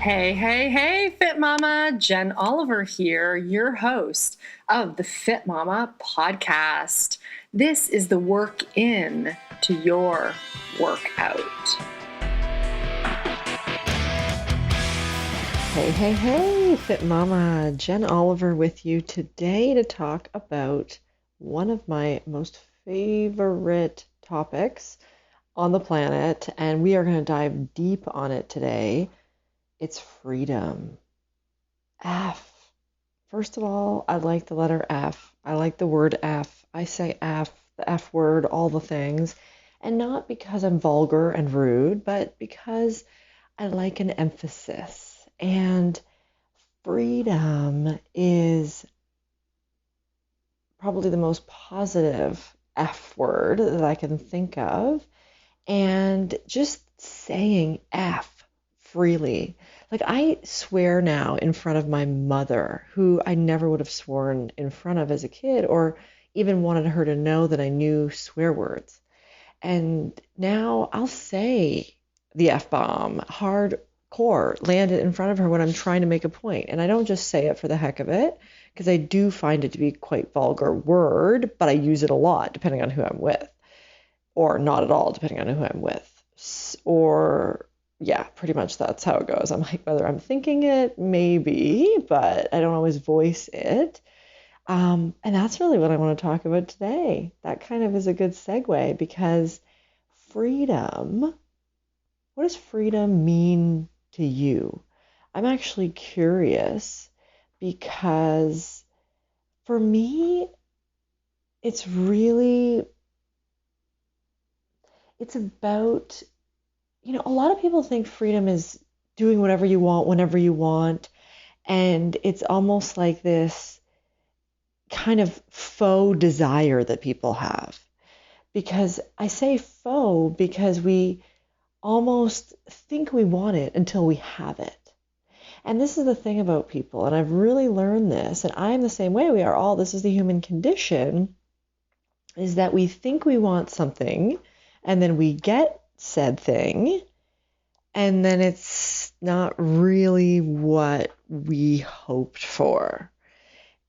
Hey, hey, hey, Fit Mama. Jen Oliver here, your host of the Fit Mama podcast. This is the work in to your workout. Hey, hey, hey, Fit Mama. Jen Oliver with you today to talk about one of my most favorite topics on the planet, and we are going to dive deep on it today. It's freedom. F. First of all, I like the letter F. I like the word F. I say F, the F word, all the things. And not because I'm vulgar and rude, but because I like an emphasis. And freedom is probably the most positive F word that I can think of. And just saying F freely. Like I swear now in front of my mother, who I never would have sworn in front of as a kid or even wanted her to know that I knew swear words. And now I'll say the F bomb hardcore, land it in front of her when I'm trying to make a point. And I don't just say it for the heck of it, because I do find it to be quite vulgar word, but I use it a lot depending on who I'm with, or not at all depending on who I'm with. Or yeah, pretty much that's how it goes. I'm like, whether I'm thinking it, maybe, but I don't always voice it. And that's really what I want to talk about today. That kind of is a good segue because freedom, what does freedom mean to you? I'm actually curious because for me, it's really, it's about, a lot of people think freedom is doing whatever you want, whenever you want. And it's almost like this kind of faux desire that people have. Because I say faux because we almost think we want it until we have it. And this is the thing about people, and I've really learned this, and I'm the same way. We are all, this is the human condition, is that we think we want something, and then we get said thing, and then it's not really what we hoped for.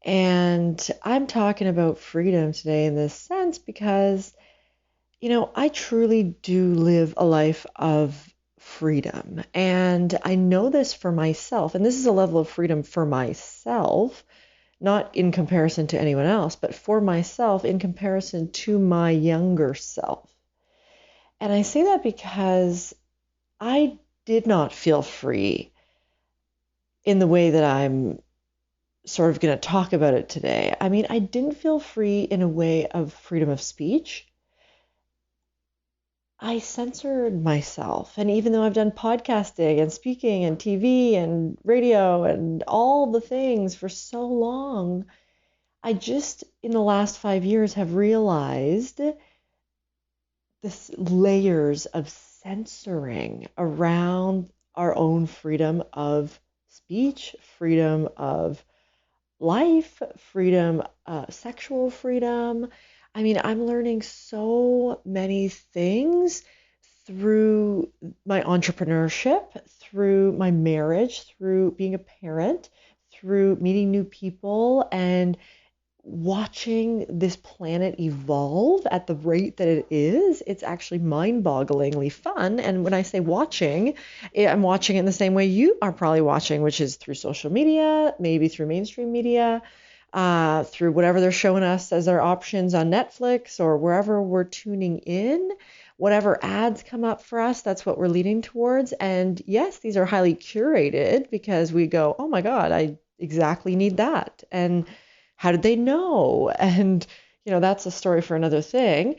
And I'm talking about freedom today in this sense because I truly do live a life of freedom. And I know this for myself. And this is a level of freedom for myself, not in comparison to anyone else, but for myself in comparison to my younger self. And I say that because I did not feel free in the way that I'm sort of going to talk about it today. I mean, I didn't feel free in a way of freedom of speech. I censored myself. And even though I've done podcasting and speaking and TV and radio and all the things for so long, I just in the last 5 years have realized this layers of censoring around our own freedom of speech, freedom of life, freedom, sexual freedom. I mean, I'm learning so many things through my entrepreneurship, through my marriage, through being a parent, through meeting new people and watching this planet evolve at the rate that it is. It's actually mind-bogglingly fun. And when I say watching, I'm watching it in the same way you are probably watching, which is through social media, maybe through mainstream media, through whatever they're showing us as our options on Netflix or wherever we're tuning in. Whatever ads come up for us, that's what we're leading towards. And yes, these are highly curated because we go, oh my God, I exactly need that. And how did they know? And, that's a story for another thing.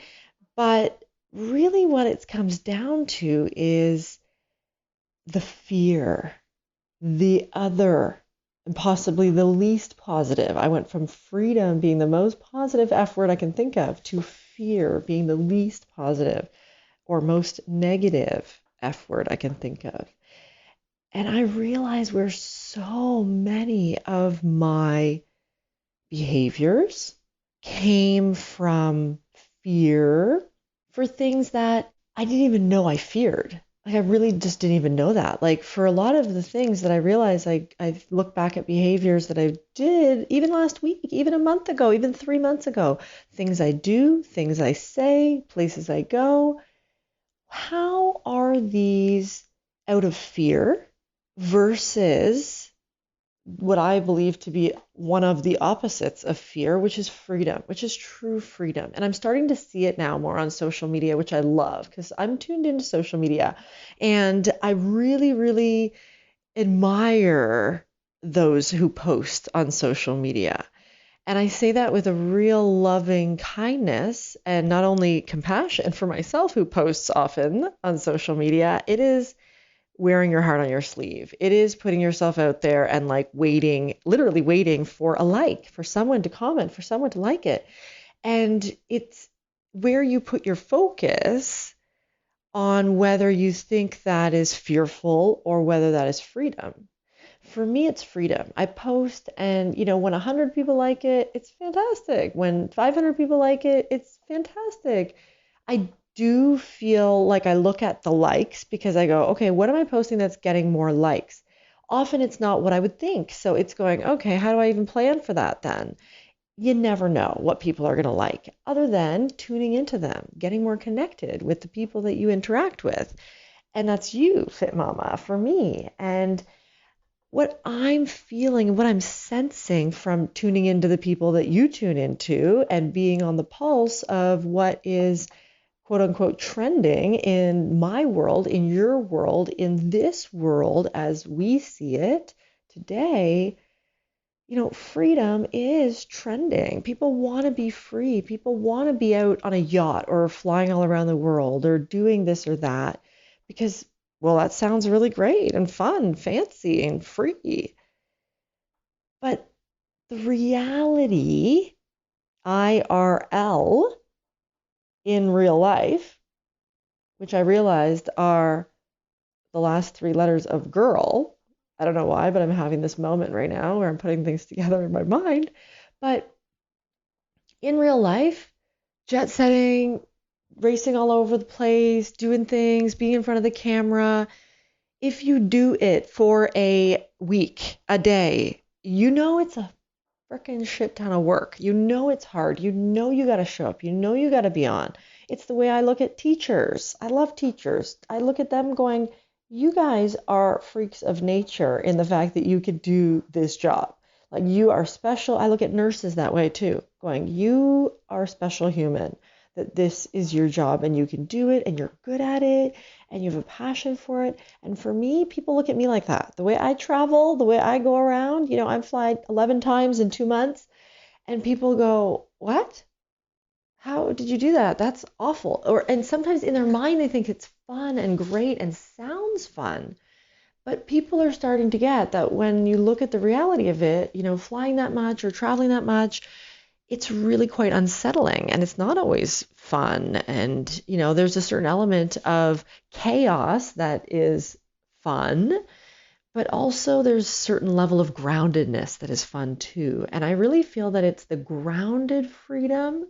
But really what it comes down to is the fear, the other, and possibly the least positive. I went from freedom being the most positive F word I can think of to fear being the least positive or most negative F word I can think of. And I realize where so many of my behaviors came from fear for things that I didn't even know I feared. like I really just didn't even know that. Like for a lot of the things that I realized, I look back at behaviors that I did even last week, even a month ago, even 3 months ago, things I do, things I say, places I go. How are these out of fear versus what I believe to be one of the opposites of fear, which is freedom, which is true freedom. And I'm starting to see it now more on social media, which I love because I'm tuned into social media. And I really, really admire those who post on social media. And I say that with a real loving kindness and not only compassion for myself, who posts often on social media. It is wearing your heart on your sleeve. It is putting yourself out there and like waiting, literally waiting for a like, for someone to comment, for someone to like it. And it's where you put your focus on whether you think that is fearful or whether that is freedom. For me, it's freedom. I post, and when 100 people like it, it's fantastic. When 500 people like it, it's fantastic. I do feel like I look at the likes because I go, okay, what am I posting that's getting more likes? Often it's not what I would think. So it's going, okay, how do I even plan for that then? You never know what people are going to like other than tuning into them, getting more connected with the people that you interact with. And that's you, Fit Mama, for me. And what I'm feeling and what I'm sensing from tuning into the people that you tune into and being on the pulse of what is quote unquote trending in my world, in your world, in this world as we see it today, freedom is trending. People want to be free. People want to be out on a yacht or flying all around the world or doing this or that because, well, that sounds really great and fun, fancy and free. But the reality, IRL, in real life, which I realized are the last three letters of girl. I don't know why, but I'm having this moment right now where I'm putting things together in my mind. But in real life, jet setting, racing all over the place, doing things, being in front of the camera, if you do it for a week, a day, it's a freaking shit ton of work. It's hard. You got to show up. You got to be on. It's the way I look at teachers. I love teachers. I look at them going, you guys are freaks of nature in the fact that you could do this job. Like you are special. I look at nurses that way too, going, you are a special human, that this is your job and you can do it and you're good at it and you have a passion for it. And for me, people look at me like that. The way I travel, the way I go around, I've flown 11 times in 2 months and people go, what? How did you do that? That's awful. And sometimes in their mind, they think it's fun and great and sounds fun. But people are starting to get that when you look at the reality of it, flying that much or traveling that much, it's really quite unsettling and it's not always fun. And, there's a certain element of chaos that is fun, but also there's a certain level of groundedness that is fun too. And I really feel that it's the grounded freedom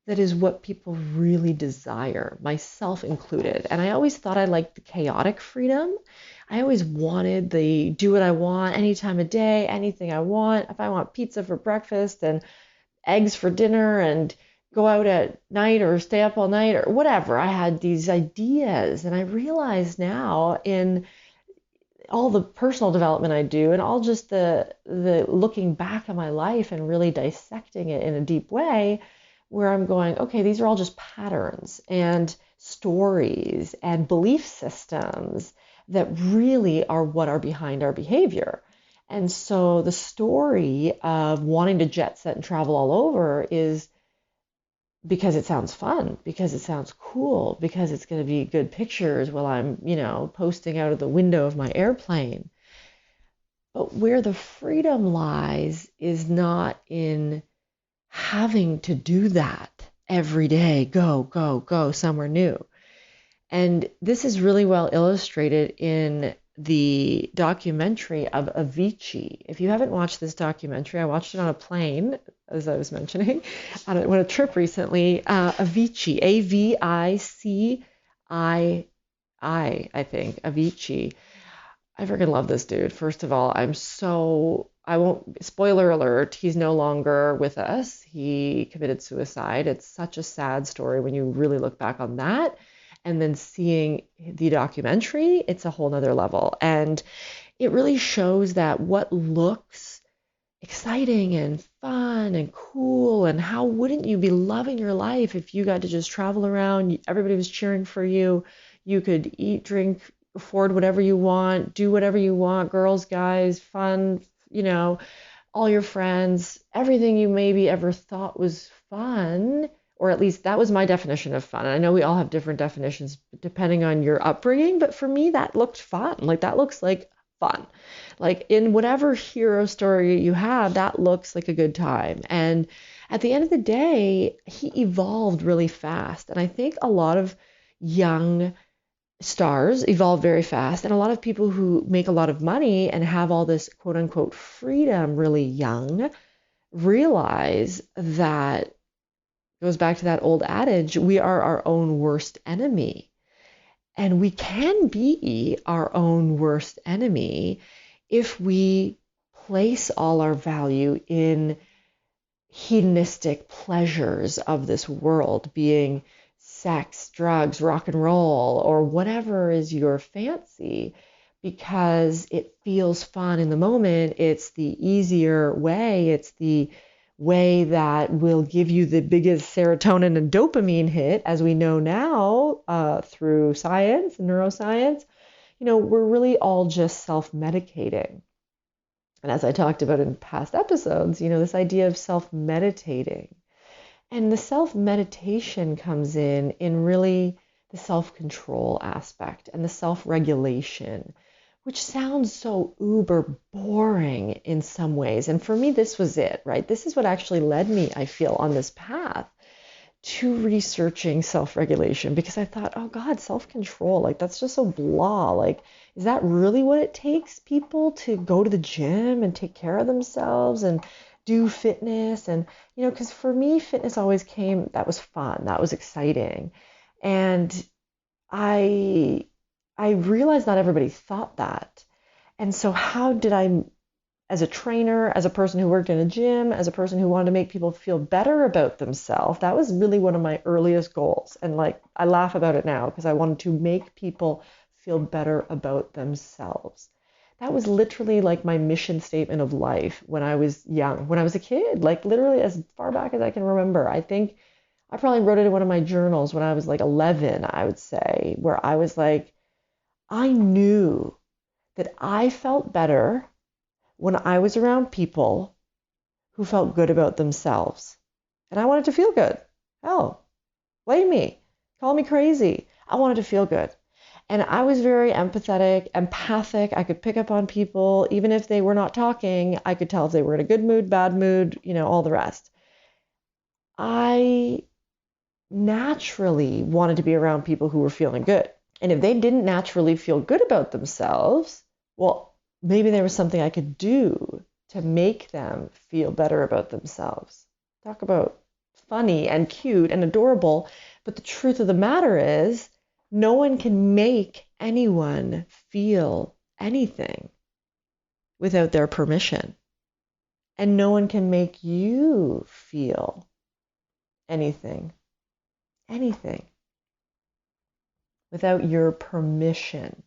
that is what people really desire, myself included. And I always thought I liked the chaotic freedom. I always wanted the do what I want any time of day, anything I want. If I want pizza for breakfast and eggs for dinner and go out at night or stay up all night or whatever. I had these ideas and I realize now in all the personal development I do and all just the looking back at my life and really dissecting it in a deep way where I'm going, okay, these are all just patterns and stories and belief systems that really are what are behind our behavior. And so the story of wanting to jet set and travel all over is because it sounds fun, because it sounds cool, because it's going to be good pictures while I'm, posting out of the window of my airplane. But where the freedom lies is not in having to do that every day, go somewhere new. And this is really well illustrated in the documentary of Avicii. If you haven't watched this documentary, I watched it on a plane, as I was mentioning, on a trip recently. Avicii, Avicii, I think, Avicii. I freaking love this dude. First of all, I won't, spoiler alert, he's no longer with us. He committed suicide. It's such a sad story when you really look back on that. And then seeing the documentary, it's a whole nother level. And it really shows that what looks exciting and fun and cool, and how wouldn't you be loving your life if you got to just travel around, everybody was cheering for you, you could eat, drink, afford whatever you want, do whatever you want, girls, guys, fun, all your friends, everything you maybe ever thought was fun, or at least that was my definition of fun. And I know we all have different definitions depending on your upbringing, but for me, that looked fun. Like that looks like fun. Like in whatever hero story you have, that looks like a good time. And at the end of the day, he evolved really fast. And I think a lot of young stars evolve very fast. And a lot of people who make a lot of money and have all this quote unquote freedom really young realize that, goes back to that old adage, we are our own worst enemy. And we can be our own worst enemy if we place all our value in hedonistic pleasures of this world, being sex, drugs, rock and roll, or whatever is your fancy, because it feels fun in the moment. It's the easier way. It's the way that will give you the biggest serotonin and dopamine hit, as we know now through science and neuroscience. We're really all just self-medicating. And as I talked about in past episodes, this idea of self-meditating. And the self-meditation comes in really the self-control aspect and the self-regulation, which sounds so uber boring in some ways. And for me, this was it, right? This is what actually led me, I feel, on this path to researching self-regulation, because I thought, oh God, self-control, like that's just so blah. Like, is that really what it takes people to go to the gym and take care of themselves and do fitness? And, because for me, fitness always came, that was fun, that was exciting. And I realized not everybody thought that. And so how did I, as a trainer, as a person who worked in a gym, as a person who wanted to make people feel better about themselves, that was really one of my earliest goals. And like, I laugh about it now because I wanted to make people feel better about themselves. That was literally like my mission statement of life when I was young, when I was a kid, like literally as far back as I can remember. I think I probably wrote it in one of my journals when I was like 11, I would say, where I was like, I knew that I felt better when I was around people who felt good about themselves. And I wanted to feel good. Hell, blame me. Call me crazy. I wanted to feel good. And I was very empathetic, empathic. I could pick up on people. Even if they were not talking, I could tell if they were in a good mood, bad mood, all the rest. I naturally wanted to be around people who were feeling good. And if they didn't naturally feel good about themselves, well, maybe there was something I could do to make them feel better about themselves. Talk about funny and cute and adorable. But the truth of the matter is, no one can make anyone feel anything without their permission. And no one can make you feel anything without your permission.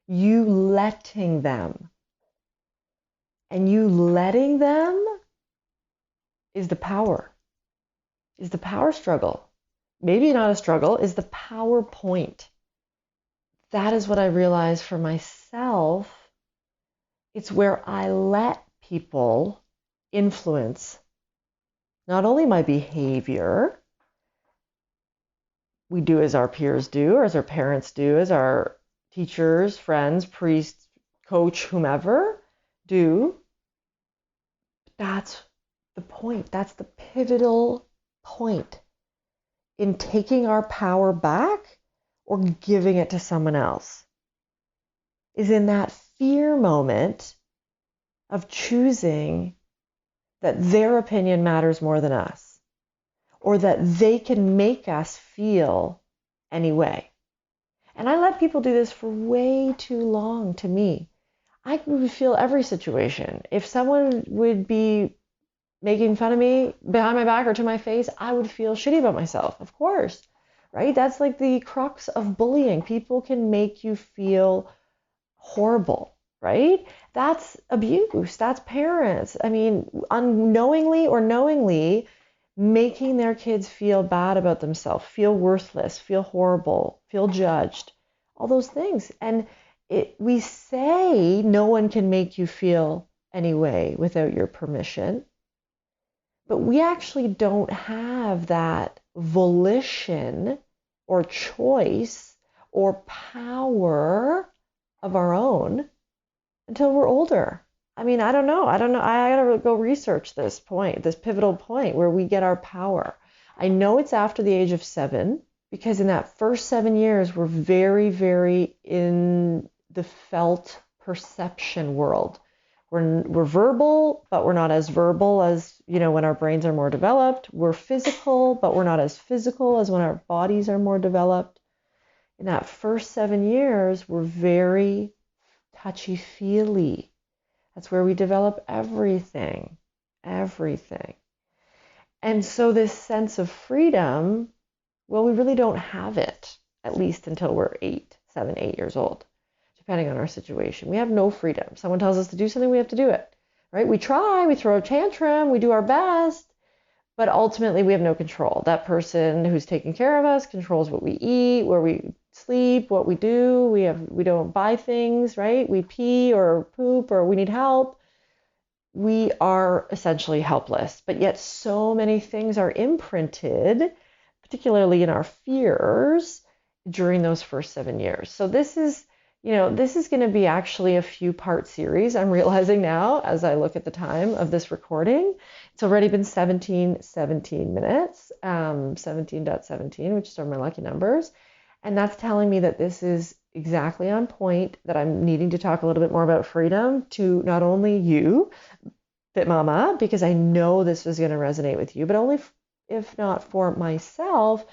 You letting them. And you letting them is the power struggle. Maybe not a struggle, is the power point. That is what I realized for myself. It's where I let people influence not only my behavior, we do as our peers do, or as our parents do, as our teachers, friends, priests, coach, whomever do. That's the point. That's the pivotal point in taking our power back or giving it to someone else, is in that fear moment of choosing that their opinion matters more than us, or that they can make us feel any way. And I let people do this for way too long to me. I would feel every situation. If someone would be making fun of me behind my back or to my face, I would feel shitty about myself, of course, right? That's like the crux of bullying. People can make you feel horrible, right? That's abuse. That's parents. I mean, unknowingly or knowingly making their kids feel bad about themselves, feel worthless, feel horrible, feel judged, all those things. And we say no one can make you feel any way without your permission, but we actually don't have that volition or choice or power of our own until we're older. I mean, I don't know. I gotta go research this point, this pivotal point where we get our power. I know it's after the age of 7, because in that first 7 years, we're very, very in the felt perception world. We're verbal, but we're not as verbal as, when our brains are more developed. We're physical, but we're not as physical as when our bodies are more developed. In that first 7 years, we're very touchy-feely. That's where we develop everything, everything. And so this sense of freedom, well, we really don't have it, at least until we're 7, 8 years old, depending on our situation. We have no freedom. Someone tells us to do something, we have to do it, right? We try, we throw a tantrum, we do our best, but ultimately we have no control. That person who's taking care of us controls what we eat, where we sleep, what we do. We don't buy things, right? We pee or poop or we need help. We are essentially helpless, but yet so many things are imprinted, particularly in our fears, during those first 7 years. So this is going to be actually a few part series. I'm realizing now as I look at the time of this recording, it's already been 17 minutes, 17.17, which are my lucky numbers. And that's telling me that this is exactly on point, that I'm needing to talk a little bit more about freedom to not only you, Fit Mama, because I know this is going to resonate with you, but only if not for myself,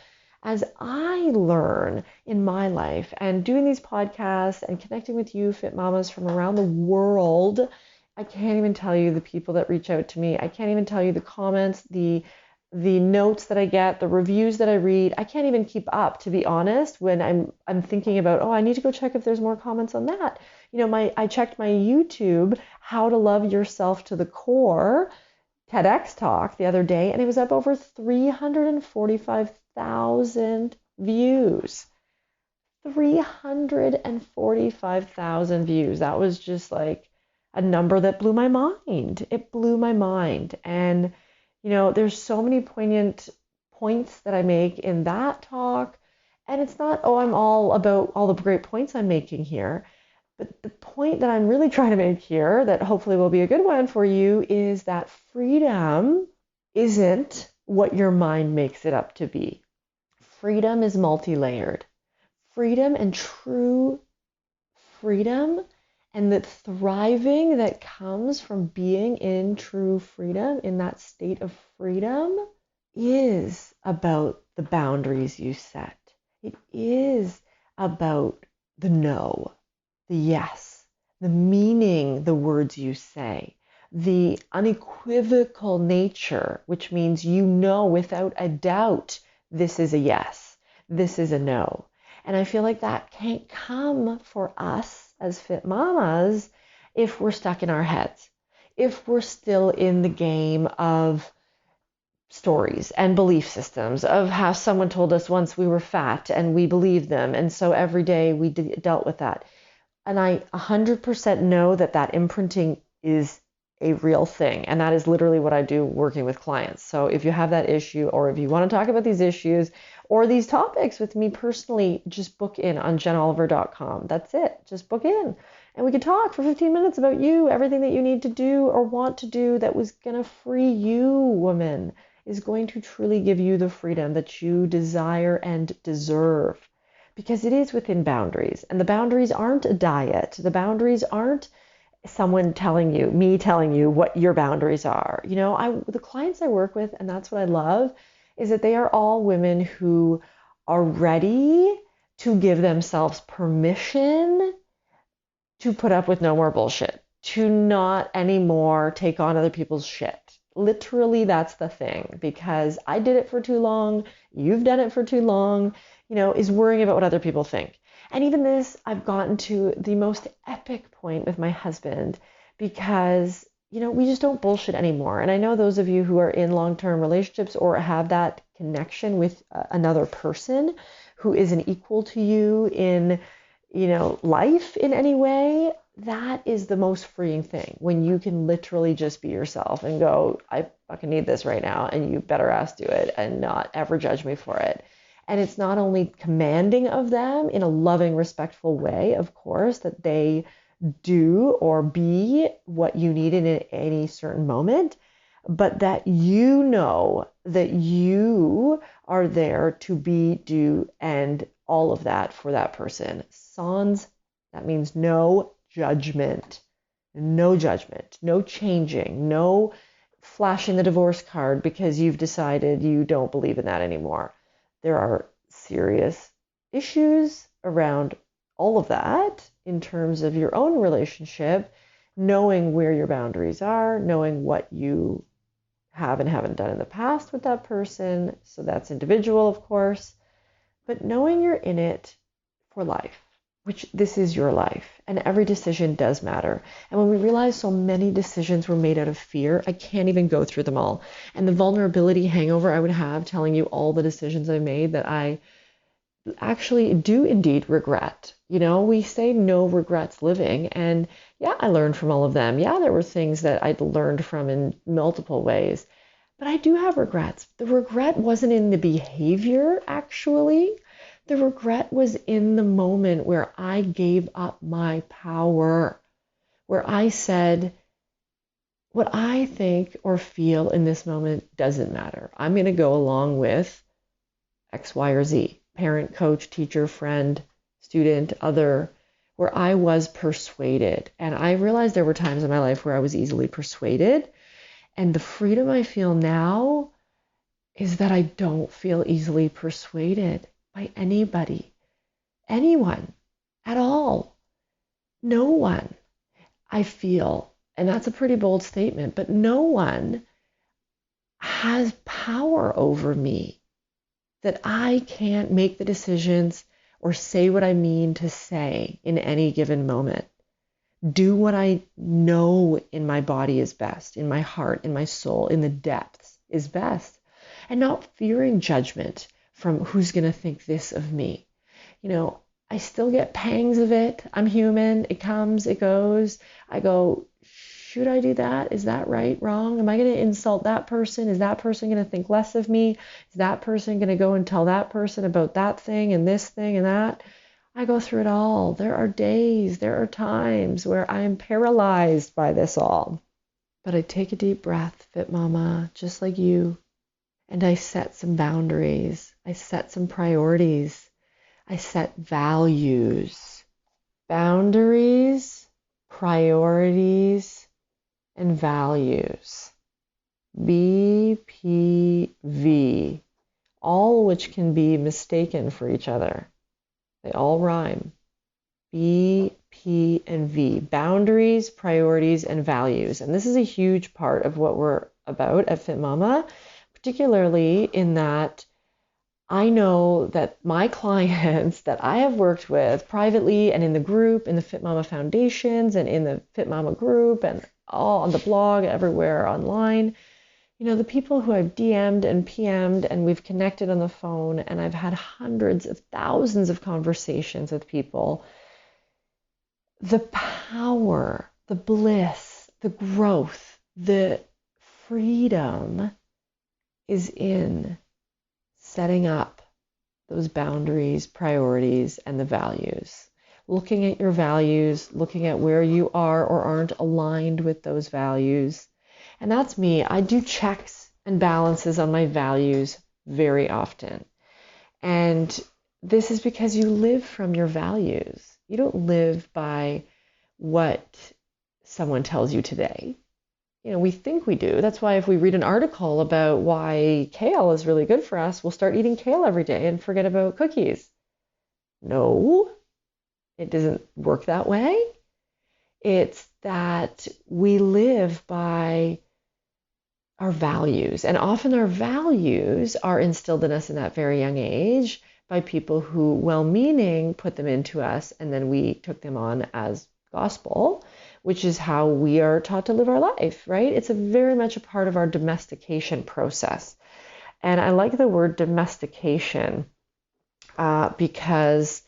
as I learn in my life and doing these podcasts and connecting with you, Fit Mamas from around the world. I can't even tell you the people that reach out to me. I can't even tell you the comments, the notes that I get, the reviews that I read. I can't even keep up, to be honest, when I'm thinking about, I need to go check if there's more comments on that. I checked my YouTube, How to Love Yourself to the Core, TEDx talk the other day, and it was up over 345,000 views. 345,000 views. That was just like a number that blew my mind. It blew my mind. And, there's so many poignant points that I make in that talk. And it's not, I'm all about all the great points I'm making here. But the point that I'm really trying to make here, that hopefully will be a good one for you, is that freedom isn't what your mind makes it up to be. Freedom is multi-layered. Freedom and true freedom and the thriving that comes from being in true freedom, in that state of freedom, is about the boundaries you set. It is about the no, the yes, the meaning, the words you say, the unequivocal nature, which means without a doubt, this is a yes, this is a no. And I feel like that can't come for us as Fit Mamas if we're stuck in our heads, if we're still in the game of stories and belief systems of how someone told us once we were fat and we believed them. And so every day we dealt with that. And I 100% know that imprinting is a real thing. And that is literally what I do working with clients. So if you have that issue, or if you want to talk about these issues or these topics with me personally, just book in on jenoliver.com. That's it. Just book in. And we can talk for 15 minutes about you, everything that you need to do or want to do that was going to free you, woman, is going to truly give you the freedom that you desire and deserve. Because it is within boundaries. And the boundaries aren't a diet. The boundaries aren't someone me telling you what your boundaries are. The clients I work with, and that's what I love, is that they are all women who are ready to give themselves permission to put up with no more bullshit, to not anymore take on other people's shit. Literally, that's the thing, because I did it for too long, you've done it for too long, is worrying about what other people think. And even this, I've gotten to the most epic point with my husband because, we just don't bullshit anymore. And I know those of you who are in long-term relationships or have that connection with another person who is an equal to you in, life in any way, that is the most freeing thing, when you can literally just be yourself and go, I fucking need this right now, and you better ass do it and not ever judge me for it. And it's not only commanding of them in a loving, respectful way, of course, that they do or be what you need in any certain moment, but that that you are there to be, do, and all of that for that person. Sans, that means no judgment, no changing, no flashing the divorce card because you've decided you don't believe in that anymore. There are serious issues around all of that in terms of your own relationship, knowing where your boundaries are, knowing what you have and haven't done in the past with that person. So that's individual, of course, but knowing you're in it for life, which this is your life, and every decision does matter. And when we realize so many decisions were made out of fear, I can't even go through them all. And the vulnerability hangover I would have telling you all the decisions I made that I actually do indeed regret. We say no regrets living, and yeah, I learned from all of them. Yeah, there were things that I'd learned from in multiple ways, but I do have regrets. The regret wasn't in the behavior, actually. The regret was in the moment where I gave up my power, where I said, what I think or feel in this moment doesn't matter. I'm going to go along with X, Y, or Z, parent, coach, teacher, friend, student, other, where I was persuaded. And I realized there were times in my life where I was easily persuaded. And the freedom I feel now is that I don't feel easily persuaded by anybody, anyone at all. No one, I feel, and that's a pretty bold statement, but no one has power over me, that I can't make the decisions or say what I mean to say in any given moment. Do what I know in my body is best, in my heart, in my soul, in the depths is best, and not fearing judgment from who's going to think this of me. I still get pangs of it. I'm human. It comes, it goes. I go, should I do that? Is that right, wrong? Am I going to insult that person? Is that person going to think less of me? Is that person going to go and tell that person about that thing and this thing and that? I go through it all. There are days, there are times where I am paralyzed by this all. But I take a deep breath, Fit Mama, just like you, and I set some boundaries. I set some priorities. I set values. Boundaries, priorities, and values. BPV, all which can be mistaken for each other. They all rhyme. B, P, and V. Boundaries, priorities, and values. And this is a huge part of what we're about at Fit Mama, particularly in that I know that my clients that I have worked with privately and in the group, in the Fit Mama Foundations and in the Fit Mama group and all on the blog, everywhere online, the people who I've DM'd and PM'd and we've connected on the phone and I've had hundreds of thousands of conversations with people, the power, the bliss, the growth, the freedom is in setting up those boundaries, priorities, and the values. Looking at your values, looking at where you are or aren't aligned with those values. And that's me. I do checks and balances on my values very often. And this is because you live from your values. You don't live by what someone tells you today. We think we do. That's why if we read an article about why kale is really good for us, we'll start eating kale every day and forget about cookies. No, it doesn't work that way. It's that we live by our values. And often our values are instilled in us in that very young age by people who, well-meaning, put them into us, and then we took them on as gospel, which is how we are taught to live our life, right? It's a very much a part of our domestication process. And I like the word domestication because,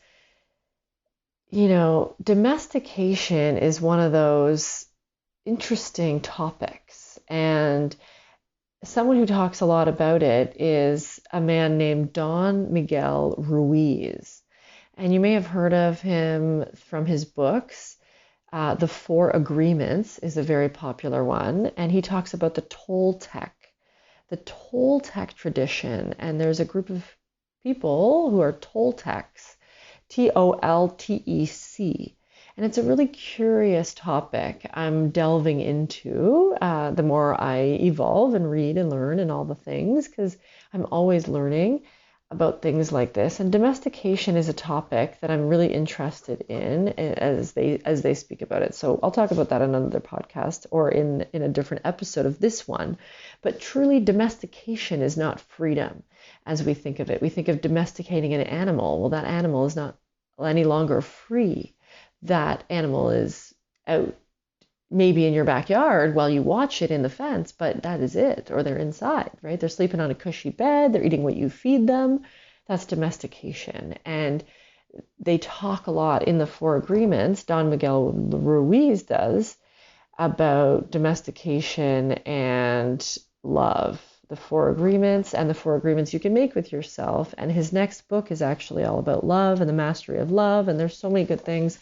domestication is one of those interesting topics. And someone who talks a lot about it is a man named Don Miguel Ruiz. And you may have heard of him from his books. The Four Agreements is a very popular one. And he talks about the Toltec tradition. And there's a group of people who are Toltecs, Toltec. And it's a really curious topic I'm delving into the more I evolve and read and learn and all the things, because I'm always learning about things like this. And domestication is a topic that I'm really interested in as they speak about it. So I'll talk about that in another podcast or in a different episode of this one. But truly, domestication is not freedom as we think of it. We think of domesticating an animal. Well, that animal is not any longer free. That animal is out maybe in your backyard while you watch it in the fence, but that is it. Or they're inside, right? They're sleeping on a cushy bed. They're eating what you feed them. That's domestication. And they talk a lot in the Four Agreements, Don Miguel Ruiz does, about domestication and love. The Four Agreements and the Four Agreements you can make with yourself. And his next book is actually all about love and the mastery of love. And there's so many good things.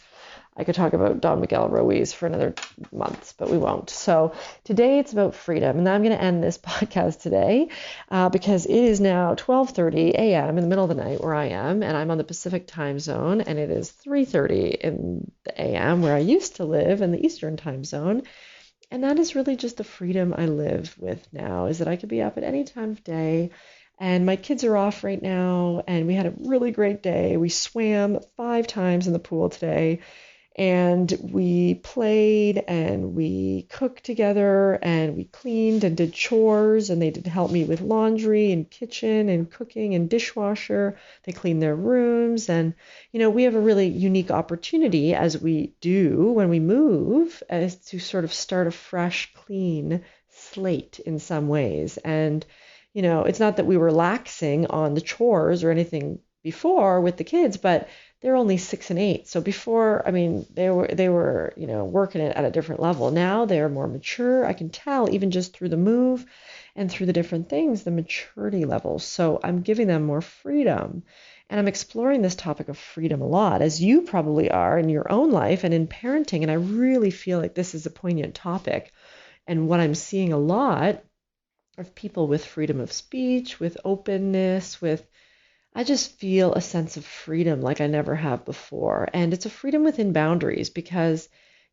I could talk about Don Miguel Ruiz for another month, but we won't. So today it's about freedom. And I'm going to end this podcast today because it is now 12:30 a.m. in the middle of the night where I am. And I'm on the Pacific time zone. And it is 3:30 in the a.m. where I used to live in the Eastern time zone. And that is really just the freedom I live with now, is that I could be up at any time of day. And my kids are off right now. And we had a really great day. We swam 5 times in the pool today. And we played and we cooked together and we cleaned and did chores, and they did help me with laundry and kitchen and cooking and dishwasher. They cleaned their rooms. And, we have a really unique opportunity, as we do when we move, as to sort of start a fresh, clean slate in some ways. And, it's not that we were laxing on the chores or anything before with the kids, but they're only 6 and 8. So before, they were, working it at a different level. Now they're more mature. I can tell even just through the move and through the different things, the maturity levels. So I'm giving them more freedom. And I'm exploring this topic of freedom a lot, as you probably are in your own life and in parenting. And I really feel like this is a poignant topic. And what I'm seeing a lot of people with freedom of speech, with openness, I just feel a sense of freedom like I never have before. And it's a freedom within boundaries because,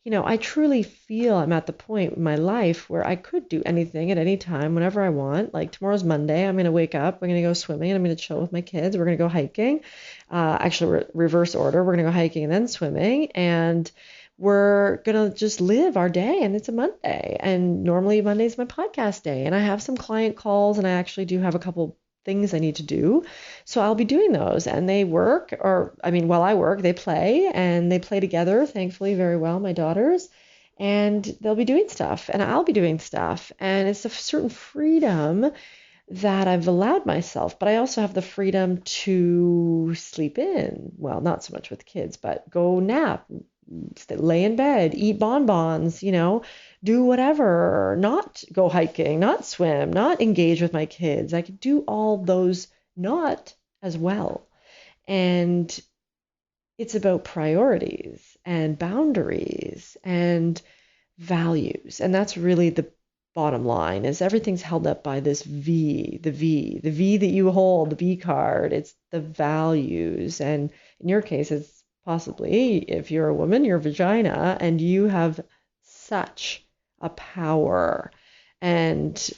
I truly feel I'm at the point in my life where I could do anything at any time, whenever I want. Like tomorrow's Monday, I'm going to wake up, I'm going to go swimming, and I'm going to chill with my kids. We're going to go hiking. Actually, reverse order. We're going to go hiking and then swimming. And we're going to just live our day. And it's a Monday. And normally Monday's my podcast day. And I have some client calls, and I actually do have a couple things I need to do. So I'll be doing those, and they work, while I work, they play, and they play together, thankfully, very well, my daughters, and they'll be doing stuff and I'll be doing stuff. And it's a certain freedom that I've allowed myself, but I also have the freedom to sleep in. Well, not so much with kids, but go nap, lay in bed, eat bonbons, do whatever, not go hiking, not swim, not engage with my kids. I could do all those not as well. And it's about priorities and boundaries and values. And that's really the bottom line, is everything's held up by this V that you hold, the V card. It's the values. And in your case, it's possibly, if you're a woman, your vagina, and you have such a power. And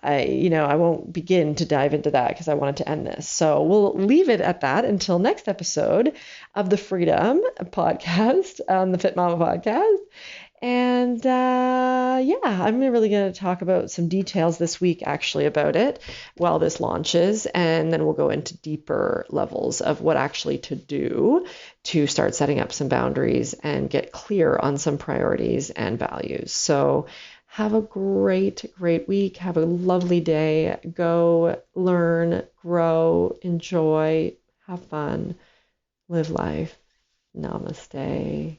I won't begin to dive into that because I wanted to end this. So we'll leave it at that until next episode of the Freedom podcast on the Fit Mama podcast. And yeah, I'm really going to talk about some details this week actually about it while this launches. And then we'll go into deeper levels of what actually to do to start setting up some boundaries and get clear on some priorities and values. So have a great, great week. Have a lovely day. Go learn, grow, enjoy, have fun, live life. Namaste.